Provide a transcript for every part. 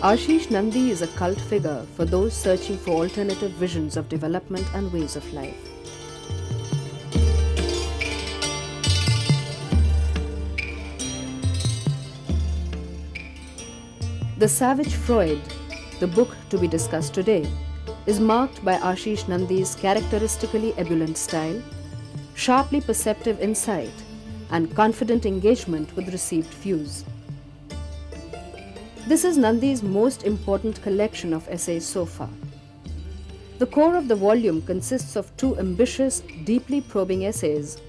Ashis Nandy is a cult figure for those searching for alternative visions of development and ways of life. The Savage Freud, the book to be discussed today, is marked by Ashis Nandy's characteristically ebullient style, sharply perceptive insight, and confident engagement with received views. This is Nandy's most important collection of essays so far. The core of the volume consists of two ambitious, deeply probing essays,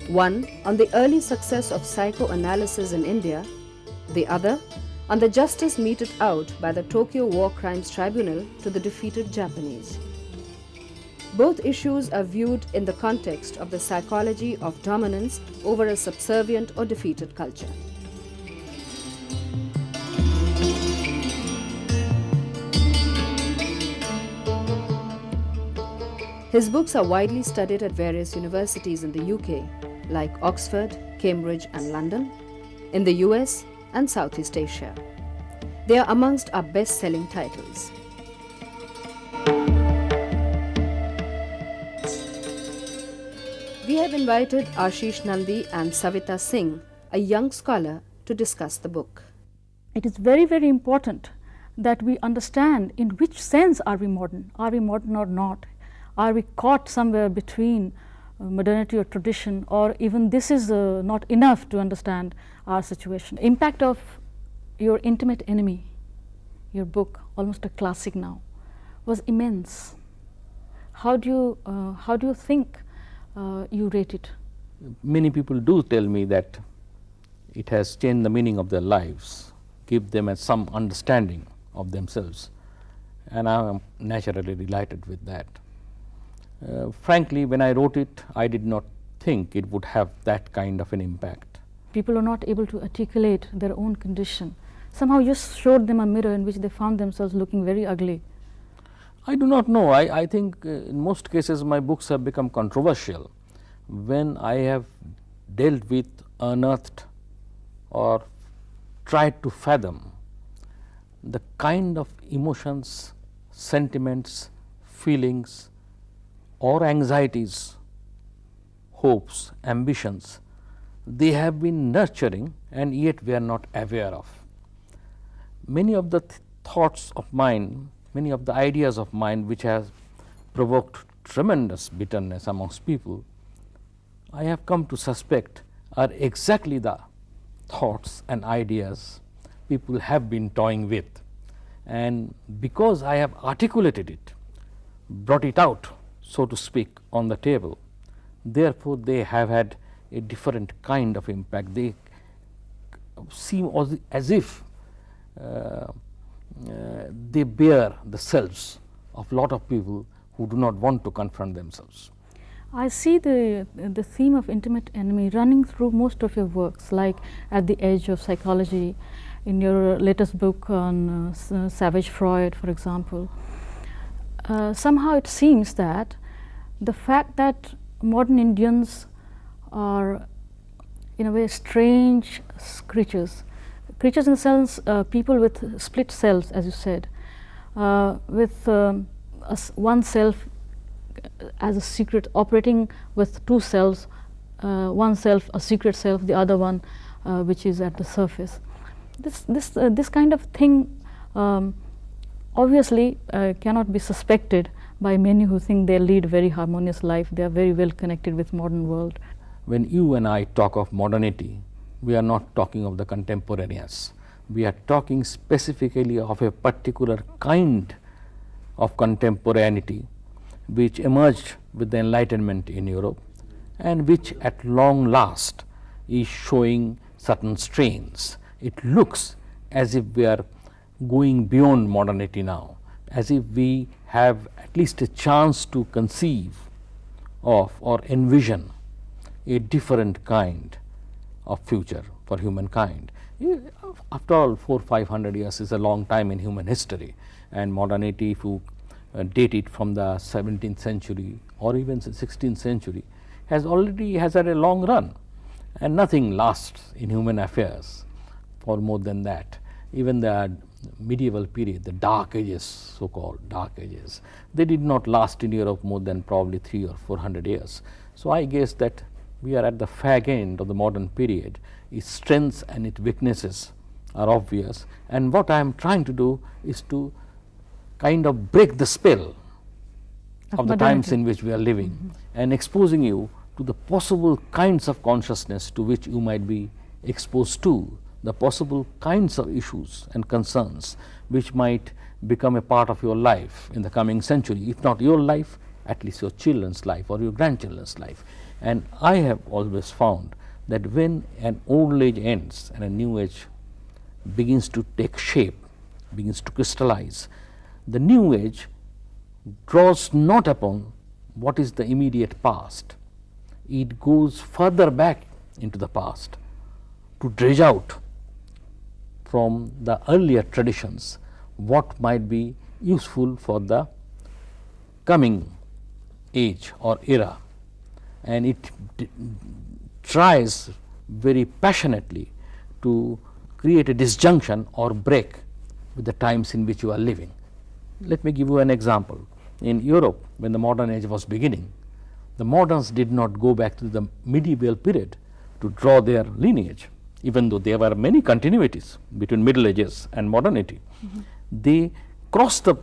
one on the early success of psychoanalysis in India, the other on the justice meted out by the Tokyo War Crimes Tribunal to the defeated Japanese. Both issues are viewed in the context of the psychology of dominance over a subservient or defeated culture. His books are widely studied at various universities in the UK, like Oxford, Cambridge and London, in the US and Southeast Asia. They are amongst our best-selling titles. We have invited Ashis Nandy and Savita Singh, a young scholar, to discuss the book. It is very, very important that we understand in which sense are we modern or not. Are we caught somewhere between modernity or tradition, or even this is not enough to understand our situation? Impact of Your Intimate Enemy, your book, almost a classic now, was immense. How do you think you rate it? Many people do tell me that it has changed the meaning of their lives, give them some understanding of themselves, and I am naturally delighted with that. Frankly, when I wrote it, I did not think it would have that kind of an impact. People are not able to articulate their own condition. Somehow you just showed them a mirror in which they found themselves looking very ugly. I do not know. I think in most cases my books have become controversial when I have dealt with, unearthed or tried to fathom the kind of emotions, sentiments, feelings or anxieties, hopes, ambitions they have been nurturing and yet we are not aware of. Many of the thoughts of mine, many of the ideas of mine which have provoked tremendous bitterness amongst people, I have come to suspect are exactly the thoughts and ideas people have been toying with. And because I have articulated it, brought it out, so to speak, on the table, therefore they have had a different kind of impact. They seem as if they bear the selves of lot of people who do not want to confront themselves. I see the theme of intimate enemy running through most of your works, like At the Edge of Psychology, in your latest book on Savage Freud, for example. Somehow it seems that the fact that modern Indians are in a way strange creatures in the sense people with split selves, as you said, with one self as a secret, operating with two selves, one self a secret self, the other one which is at the surface. This kind of thing obviously cannot be suspected by many who think they lead a very harmonious life, they are very well connected with modern world. When you and I talk of modernity, we are not talking of the contemporaneous. We are talking specifically of a particular kind of contemporaneity which emerged with the Enlightenment in Europe and which at long last is showing certain strains. It looks as if we are going beyond modernity now, as if we have at least a chance to conceive of or envision a different kind of future for humankind. After all, 400-500 years is a long time in human history, and modernity, if you date it from the 17th century or even the 16th century, has had a long run, and nothing lasts in human affairs for more than that. even the medieval period, the Dark Ages, so called Dark Ages, they did not last in Europe more than probably 300 or 400 years. So, I guess that we are at the fag end of the modern period. Its strengths and its weaknesses are obvious, and what I am trying to do is to kind of break the spell of the times in which we are living, and exposing you to the possible kinds of consciousness to which you might be exposed to, the possible kinds of issues and concerns which might become a part of your life in the coming century, if not your life, at least your children's life or your grandchildren's life. And I have always found that when an old age ends and a new age begins to take shape, begins to crystallize, the new age draws not upon what is the immediate past. It goes further back into the past to dredge out from the earlier traditions what might be useful for the coming age or era, and it tries very passionately to create a disjunction or break with the times in which you are living. Let me give you an example. In Europe, when the modern age was beginning, the moderns did not go back to the medieval period to draw their lineage, even though there were many continuities between Middle Ages and modernity. They crossed the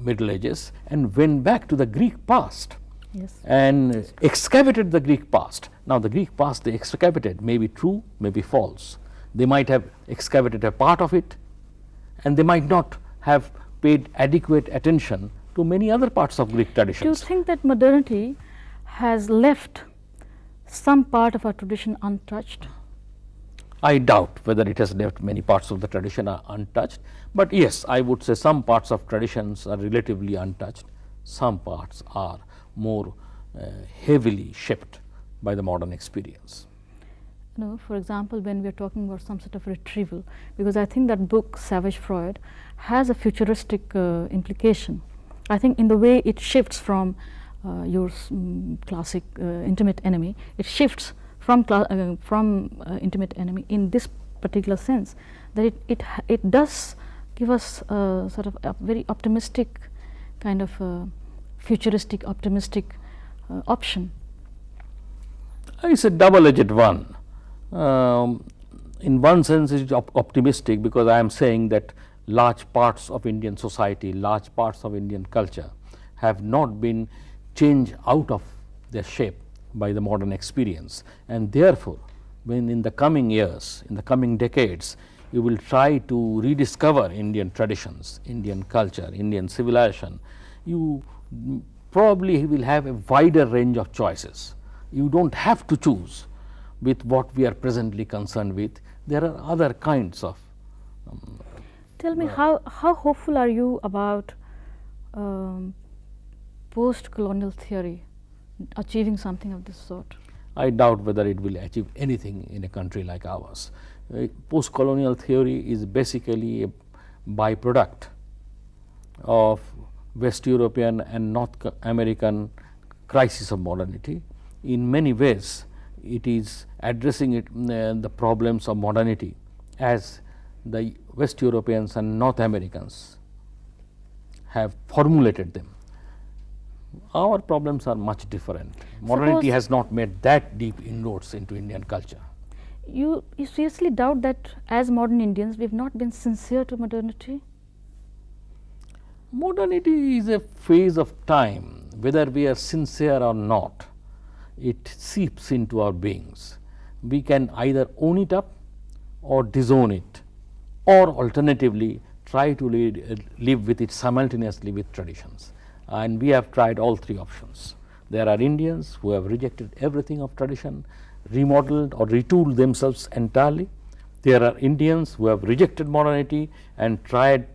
Middle Ages and went back to the Greek past. Yes. And excavated the Greek past. Now, the Greek past they excavated may be true, may be false. They might have excavated a part of it, and they might not have paid adequate attention to many other parts of Greek traditions. Do you think that modernity has left some part of our tradition untouched? I doubt whether it has left many parts of the tradition are untouched, but yes, I would say some parts of traditions are relatively untouched. Some parts are more heavily shaped by the modern experience. You know, for example, when we are talking about some sort of retrieval, because I think that book Savage Freud has a futuristic implication. I think in the way it shifts from your classic intimate enemy, it shifts from intimate enemy in this particular sense, that it does give us sort of a very optimistic kind of futuristic optimistic option. It's a double-edged one. In one sense it is optimistic, because I am saying that large parts of Indian society, large parts of Indian culture have not been changed out of their shape by the modern experience, and therefore, when in the coming years, in the coming decades, you will try to rediscover Indian traditions, Indian culture, Indian civilization, you probably will have a wider range of choices. You do not have to choose with what we are presently concerned with. There are other kinds of Tell me, how hopeful are you about post-colonial theory achieving something of this sort? I doubt whether it will achieve anything in a country like ours. Post-colonial theory is basically a byproduct of West European and North American crisis of modernity. In many ways, it is addressing the problems of modernity as the West Europeans and North Americans have formulated them. Our problems are much different. Modernity has not made that deep inroads into Indian culture. You seriously doubt that as modern Indians we have not been sincere to modernity? Modernity is a phase of time. Whether we are sincere or not, it seeps into our beings. We can either own it up or disown it, or alternatively try to live with it simultaneously with traditions. And we have tried all three options. There are Indians who have rejected everything of tradition, remodeled or retooled themselves entirely. There are Indians who have rejected modernity and tried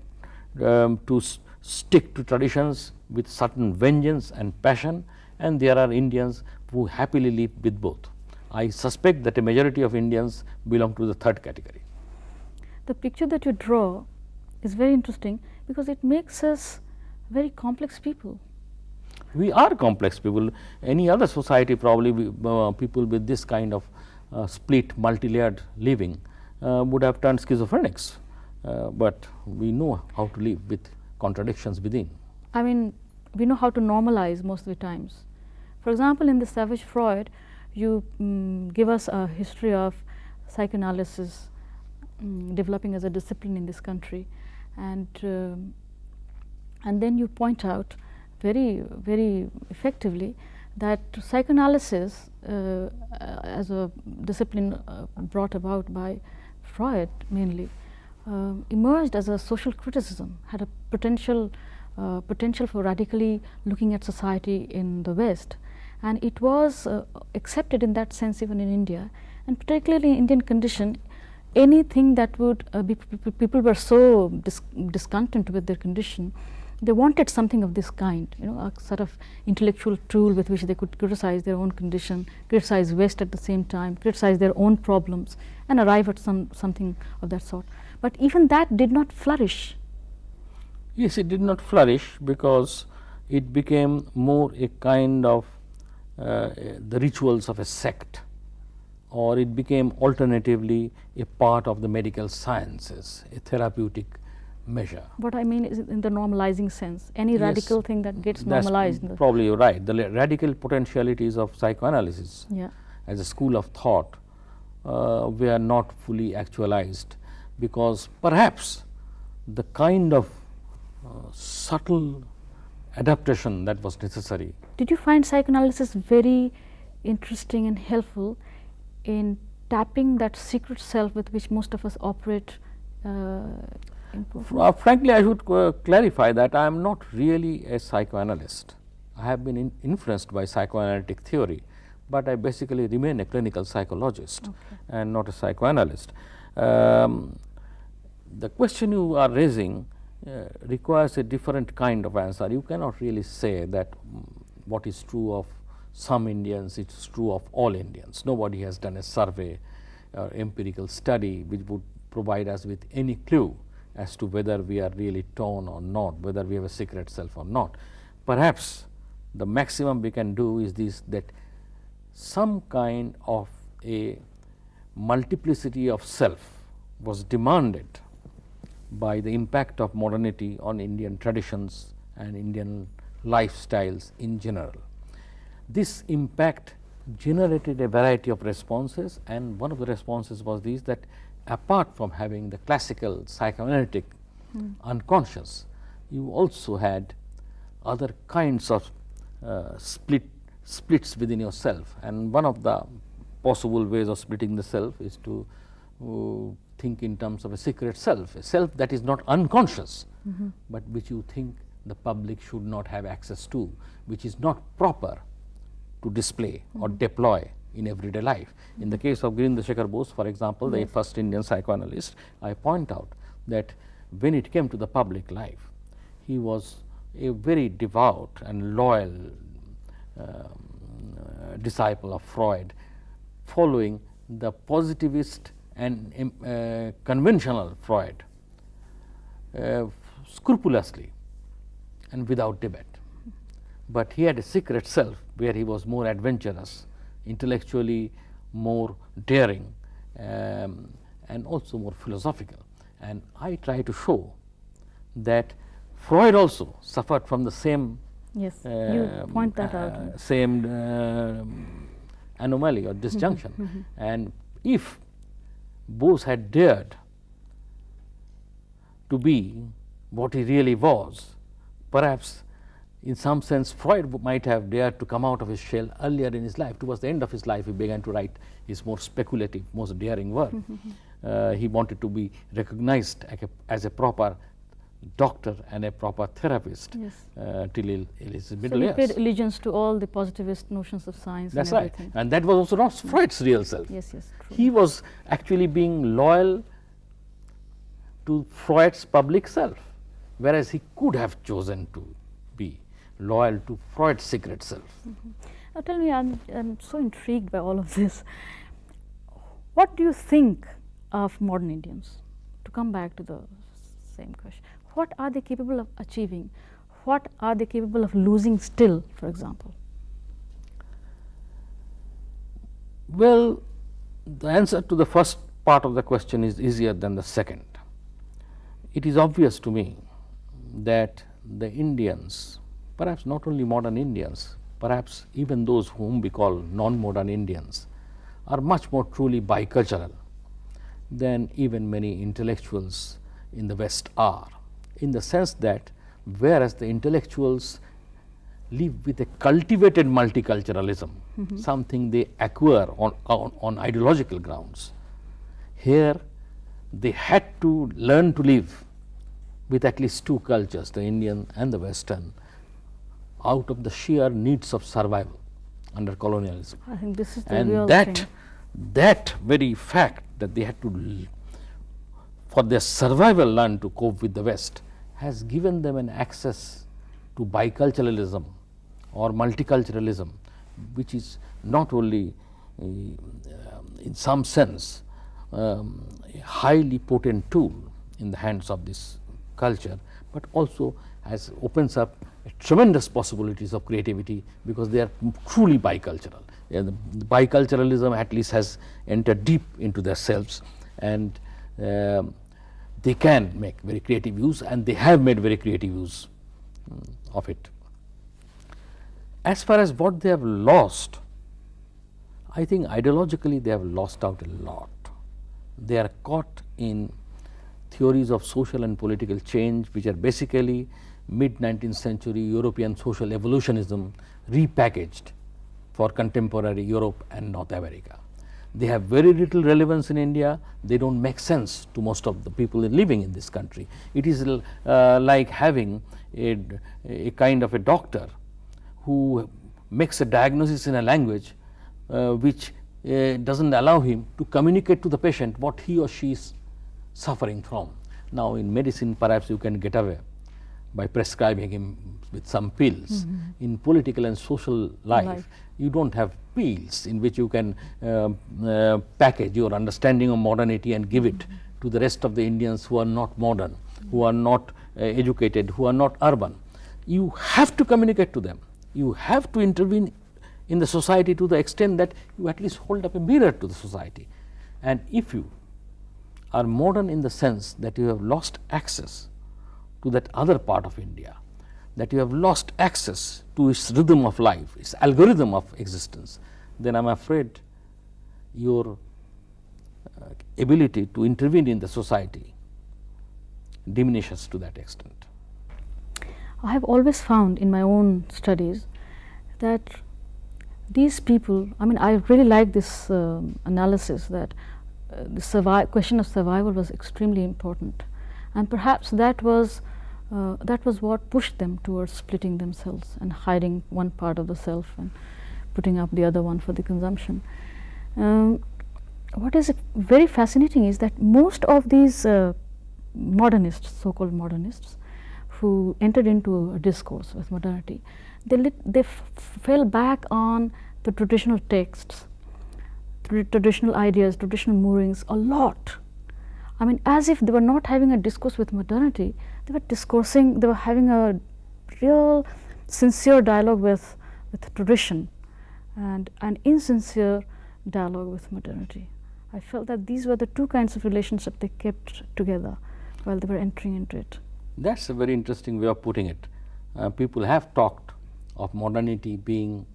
to stick to traditions with certain vengeance and passion, and there are Indians who happily live with both. I suspect that a majority of Indians belong to the third category. The picture that you draw is very interesting because it makes us very complex people. We are complex people. Any other society probably people with this kind of split multi-layered living would have turned schizophrenics. but we know how to live with contradictions within. I mean, we know how to normalize most of the times. For example, in the Savage Freud, you give us a history of psychoanalysis developing as a discipline in this country, and then you point out very, very effectively that psychoanalysis as a discipline brought about by Freud mainly emerged as a social criticism, had a potential for radically looking at society in the West, and it was accepted in that sense even in India, and particularly in Indian condition. Anything that would people were so discontent with their condition, they wanted something of this kind, a sort of intellectual tool with which they could criticize their own condition, criticize West at the same time, criticize their own problems, and arrive at something of that sort. But even that did not flourish. Yes, it did not flourish because it became more a kind of the rituals of a sect, or it became alternatively a part of the medical sciences, a therapeutic measure. What I mean is in the normalizing sense, any Yes, radical thing that gets that's normalized. Probably you're right. The radical potentialities of psychoanalysis as a school of thought were not fully actualized, because perhaps the kind of subtle adaptation that was necessary. Did you find psychoanalysis very interesting and helpful in tapping that secret self with which most of us operate? Frankly, I should clarify that I am not really a psychoanalyst. I have been influenced by psychoanalytic theory, but I basically remain a clinical psychologist and not a psychoanalyst. The question you are raising requires a different kind of answer. You cannot really say that what is true of some Indians, it is true of all Indians. Nobody has done a survey or empirical study which would provide us with any clue as to whether we are really torn or not, whether we have a secret self or not. Perhaps the maximum we can do is this, that some kind of a multiplicity of self was demanded by the impact of modernity on Indian traditions and Indian lifestyles in general. This impact generated a variety of responses, and one of the responses was this, that apart from having the classical psychoanalytic unconscious, you also had other kinds of splits within yourself, and one of the possible ways of splitting the self is to think in terms of a secret self, a self that is not unconscious, but which you think the public should not have access to, which is not proper to display or deploy in everyday life. In the case of Girinder Shekhar Bose, for example, the first Indian psychoanalyst, I point out that when it came to the public life, he was a very devout and loyal disciple of Freud, following the positivist and conventional Freud scrupulously and without debate. But he had a secret self where he was more adventurous, intellectually more daring, and also more philosophical. And I try to show that Freud also suffered from the same you point that out. Same anomaly or disjunction. And if Bose had dared to be what he really was, perhaps in some sense Freud might have dared to come out of his shell earlier in his life. Towards the end of his life, he began to write his more speculative, most daring work. He wanted to be recognized as a proper doctor and a proper therapist till his middle years. So he paid allegiance to all the positivist notions of science. That's and right, everything. and that was also not Freud's real self. Yes, yes, true. He was actually being loyal to Freud's public self, whereas he could have chosen to be loyal to Freud's secret self. Now tell me, I'm so intrigued by all of this. What do you think of modern Indians? To come back to the same question, what are they capable of achieving? What are they capable of losing still, for example? Well, the answer to the first part of the question is easier than the second. it is obvious to me that the Indians, perhaps not only modern Indians, perhaps even those whom we call non-modern Indians, are much more truly bicultural than even many intellectuals in the West are, in the sense that whereas the intellectuals live with a cultivated multiculturalism, something they acquire on ideological grounds, here they had to learn to live with at least two cultures, the Indian and the Western, out of the sheer needs of survival under colonialism. I think this is the And real that, thing. that very fact that they had to, for their survival, learn to cope with the West, has given them an access to biculturalism or multiculturalism, which is not only in some sense a highly potent tool in the hands of this culture, but also opens up tremendous possibilities of creativity, because they are truly bicultural. The biculturalism at least has entered deep into their selves, and they can make very creative use, and they have made very creative use of it. As far as what they have lost, I think ideologically they have lost out a lot. They are caught in theories of social and political change, which are basically mid-19th century European social evolutionism repackaged for contemporary Europe and North America. They have very little relevance in India. They don't make sense to most of the people living in this country. It is like having a kind of a doctor who makes a diagnosis in a language which doesn't allow him to communicate to the patient what he or she is suffering from. Now, in medicine, perhaps you can get away by prescribing him with some pills. In political and social life, you don't have pills in which you can package your understanding of modernity and give it to the rest of the Indians who are not modern, who are not educated, who are not urban. You have to communicate to them. You have to intervene in the society to the extent that you at least hold up a mirror to the society. And if you are modern in the sense that you have lost access to that other part of India, that you have lost access to its rhythm of life, its algorithm of existence, then I am afraid your ability to intervene in the society diminishes to that extent. I have always found in my own studies that these people, I mean, I really like this analysis that the question of survival was extremely important, and perhaps that was what pushed them towards splitting themselves and hiding one part of the self and putting up the other one for the consumption. What is very fascinating is that most of these modernists, so-called modernists, who entered into a discourse with modernity, they fell back on the traditional texts, traditional ideas, traditional moorings a lot. I mean, as if they were not having a discourse with modernity, they were discoursing, they were having a real sincere dialogue with tradition and an insincere dialogue with modernity. I felt that these were the two kinds of relationships they kept together while they were entering into it. That's a very interesting way of putting it. People have talked of modernity being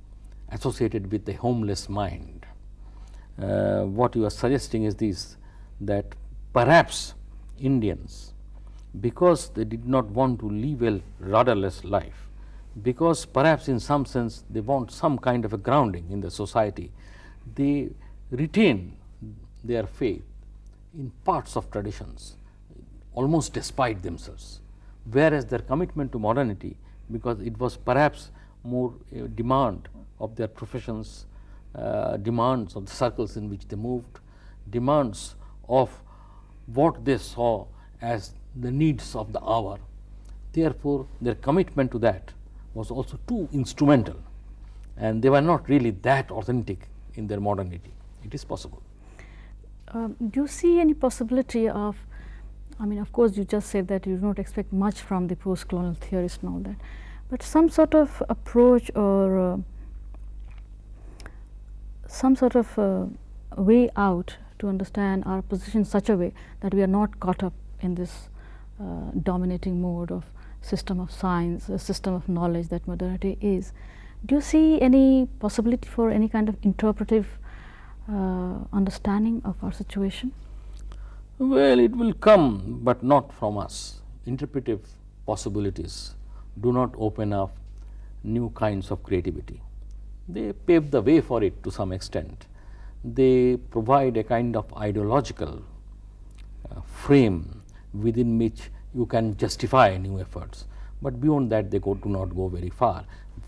associated with a homeless mind. What you are suggesting is this, that perhaps Indians, because they did not want to live a rudderless life, because perhaps in some sense they want some kind of a grounding in the society, they retain their faith in parts of traditions almost despite themselves, whereas their commitment to modernity, because it was perhaps more a demand of their professions, demands of the circles in which they moved, demands of what they saw as the needs of the hour. Therefore, their commitment to that was also too instrumental, and they were not really that authentic in their modernity. It is possible. Do you see any possibility of, I mean, of course you just said that you do not expect much from the post-colonial theorists and all that, but some sort of approach or some sort of way out to understand our position in such a way that we are not caught up in this dominating mode of system of science, a system of knowledge that modernity is. Do you see any possibility for any kind of interpretive understanding of our situation? Well, it will come, but not from us. Interpretive possibilities do not open up new kinds of creativity. They pave the way for it to some extent. They provide a kind of ideological frame within which you can justify new efforts, but beyond that they do not go very far.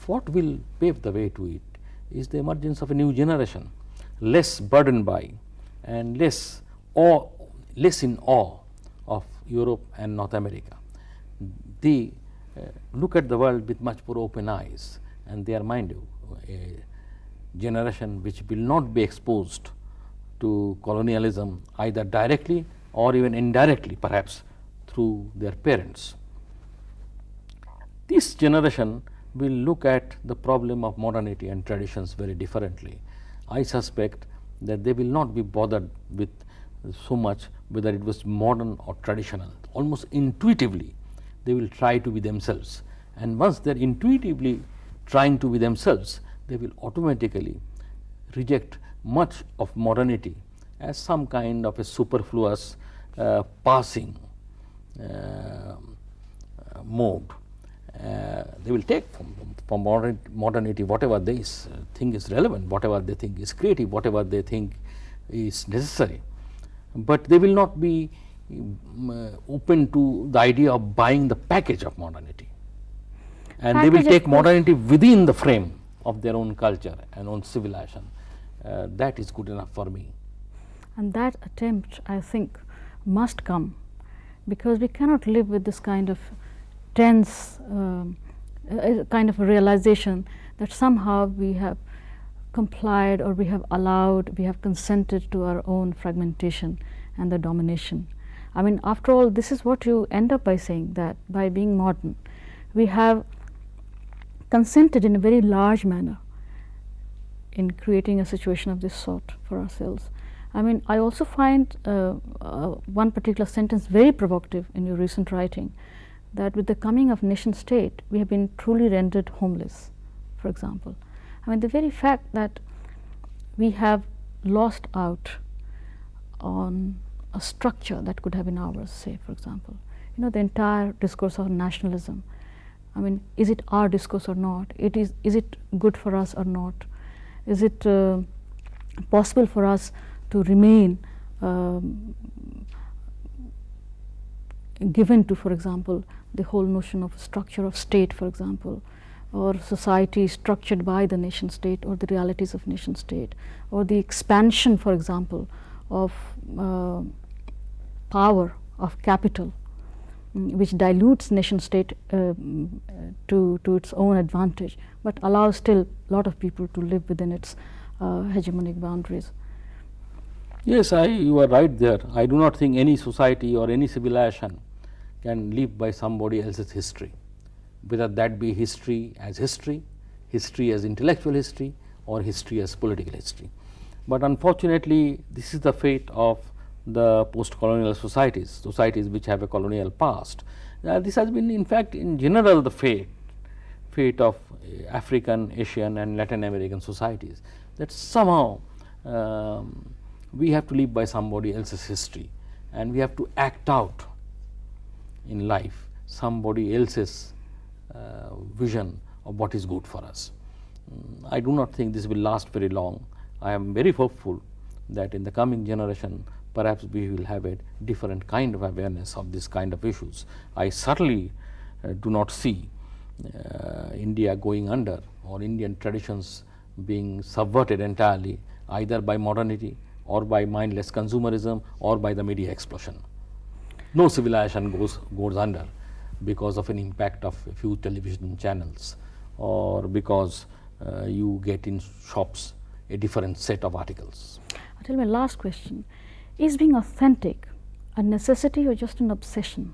What will pave the way to it is the emergence of a new generation, less burdened by and less in awe of Europe and North America. They look at the world with much more open eyes, and they are, mind you, a generation which will not be exposed to colonialism either directly or even indirectly, perhaps through their parents. This generation will look at the problem of modernity and traditions very differently. I suspect that they will not be bothered with so much whether it was modern or traditional. Almost intuitively they will try to be themselves, and once they are intuitively trying to be themselves, they will automatically reject much of modernity as some kind of a superfluous passing mode. They will take from modernity whatever they think is relevant, whatever they think is creative, whatever they think is necessary, but they will not be open to the idea of buying the package of modernity, and they will take modernity within the frame of their own culture and own civilization. That is good enough for me. And that attempt, I think, must come, because we cannot live with this kind of tense kind of a realization that somehow we have complied, or we have allowed, we have consented to our own fragmentation and the domination. I mean, after all, this is what you end up by saying, that by being modern, we have consented in a very large manner in creating a situation of this sort for ourselves. I mean, I also find one particular sentence very provocative in your recent writing, that with the coming of nation state, we have been truly rendered homeless, for example. I mean, the very fact that we have lost out on a structure that could have been ours, say, for example, you know, the entire discourse of nationalism. I mean, is it our discourse or not? Is it good for us or not? Is it possible for us to remain given to, for example, the whole notion of structure of state, for example, or society structured by the nation state, or the realities of nation state, or the expansion, for example, of power of capital, which dilutes nation state to its own advantage, but allows still a lot of people to live within its hegemonic boundaries. Yes, you are right there. I do not think any society or any civilization can live by somebody else's history, whether that be history as intellectual history, or history as political history. But unfortunately, this is the fate of the post-colonial societies which have a colonial past. This has been, in fact, in general the fate of African, Asian and Latin American societies, that somehow we have to live by somebody else's history, and we have to act out in life somebody else's vision of what is good for us. I do not think this will last very long. I am very hopeful that in the coming generation perhaps we will have a different kind of awareness of this kind of issues. I certainly do not see India going under, or Indian traditions being subverted entirely, either by modernity or by mindless consumerism or by the media explosion. No civilization goes under because of an impact of a few television channels, or because you get in shops a different set of articles. I'll tell my last question. Is being authentic a necessity or just an obsession?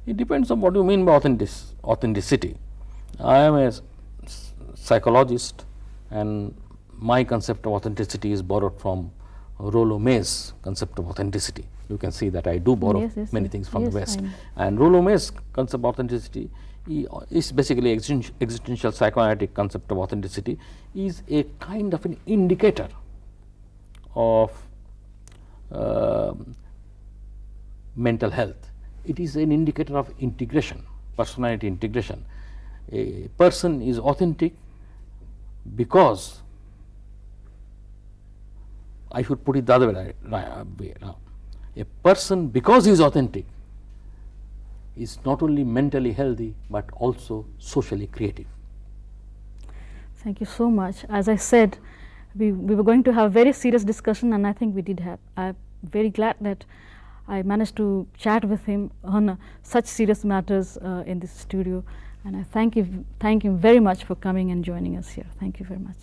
It depends on what you mean by authenticity. I am a psychologist, and my concept of authenticity is borrowed from Rollo May's concept of authenticity. You can see that I do borrow many things from the West. And Rollo-May's concept of authenticity is basically existential psychoanalytic concept of authenticity, is a kind of an indicator of mental health. It is an indicator of integration, personality integration. A person is authentic because, I should put it the other way now. A person, because he is authentic, is not only mentally healthy but also socially creative. Thank you so much. As I said, we were going to have a very serious discussion, and I think we did have. I'm very glad that I managed to chat with him on such serious matters in this studio, and I thank him very much for coming and joining us here. Thank you very much.